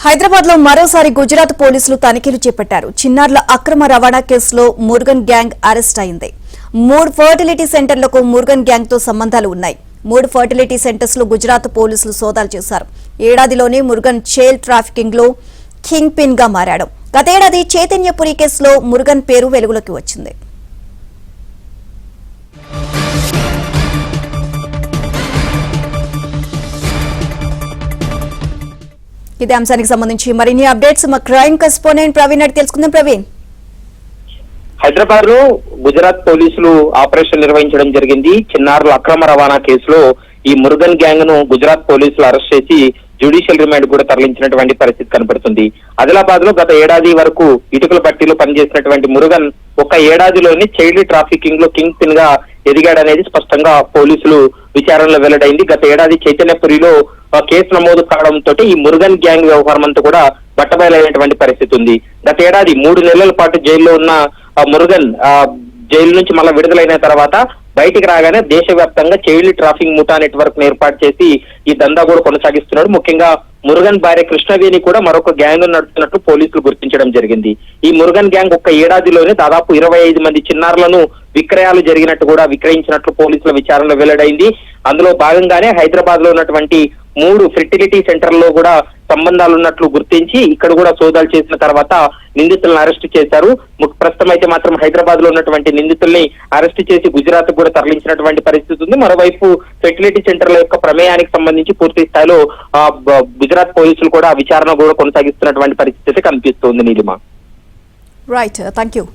హైదరాబాద్ లో మరోసారి గుజరాత్ పోలీసులు తనిఖీలు చేపట్టారు. చిన్నారుల అక్రమ రవాణా కేసులో మురుగన్ గ్యాంగ్ అరెస్ట్ అయింది. 3 ఫర్టిలిటీ సెంటర్లకు మురుగన్ గ్యాంగ్ తో సంబంధాలు ఉన్నాయి. 3 ఫర్టిలిటీ సెంటర్స్ లో గుజరాత్ పోలీసులు సోదాలు చేశారు. ఏడాదిలోనే మురుగన్ చైల్డ్ ట్రాఫికింగ్ లో కింగ్ పిన్ గా మారాడు. గతేడాది చైతన్యపురి కేసులో మురుగన్ పేరు వెలుగులోకి వచ్చింది. ఇదే అంశానికి సంబంధించి మరిన్ని అప్డేట్స్ మా క్రైమ్ కరెస్పాండెంట్ ప్రవీణ్ అడిగి తెలుసుకుందాం. ప్రవీణ్, హైదరాబాద్ లో గుజరాత్ పోలీసులు ఆపరేషన్ నిర్వహించడం జరిగింది. చిన్నారుల అక్రమ రవాణా కేసులో ఈ మురుగన్ గ్యాంగ్ ను గుజరాత్ పోలీసులు అరెస్ట్ చేసి జ్యుడిషియల్ రిమాండ్ కూడా తరలించినటువంటి పరిస్థితి కనపడుతుంది. ఆదిలాబాద్ లో గత ఏడాది వరకు ఇటుకల పట్టీలో పనిచేసినటువంటి మురుగన్ ఒక ఏడాదిలోనే చైల్డ్ ట్రాఫికింగ్ లో కింగ్ పిన్ గా ఎదిగాడనేది స్పష్టంగా పోలీసులు విచారణలో వెల్లడైంది. గత ఏడాది చైతన్యపురిలో కేసు నమోదు కావడంతో ఈ మురుగన్ గ్యాంగ్ వ్యవహారం అంతా కూడా బట్టబయలైనటువంటి పరిస్థితి ఉంది. గత ఏడాది 3 నెలల పాటు జైల్లో ఉన్న మురుగన్ జైలు నుంచి మళ్ళా విడుదలైన తర్వాత బయటికి రాగానే దేశవ్యాప్తంగా చైల్డ్ ట్రాఫికింగ్ ముఠా నెట్వర్క్ ను ఏర్పాటు చేసి ఈ దందా కూడా కొనసాగిస్తున్నాడు. ముఖ్యంగా మురుగన్ భార్య కృష్ణవేణి కూడా మరొక గ్యాంగ్ నడుపుతున్నట్టు పోలీసులు గుర్తించడం జరిగింది. ఈ మురుగన్ గ్యాంగ్ ఒక్క ఏడాదిలోనే దాదాపు 25 మంది చిన్నారులను విక్రయాలు జరిగినట్టు కూడా విక్రయించినట్లు పోలీసుల విచారణలో వెల్లడైంది. అందులో భాగంగానే హైదరాబాద్ లో ఉన్నటువంటి 3 ఫెర్టిలిటీ సెంటర్లలో కూడా సంబంధాలు ఉన్నట్లు గుర్తించి ఇక్కడ కూడా సోదాలు చేసిన తర్వాత నిందితులను అరెస్ట్ చేశారు. ప్రస్తుతం అయితే మాత్రం హైదరాబాద్ లో ఉన్నటువంటి నిందితుల్ని అరెస్ట్ చేసి గుజరాత్ కూడా తరలించినటువంటి పరిస్థితి ఉంది. మరోవైపు ఫెర్టిలిటీ సెంటర్ల యొక్క ప్రమేయానికి సంబంధించి పూర్తి స్థాయిలో గుజరాత్ పోలీసులు కూడా విచారణ కూడా కొనసాగిస్తున్నటువంటి పరిస్థితి కనిపిస్తోంది. Neelima, right, thank you.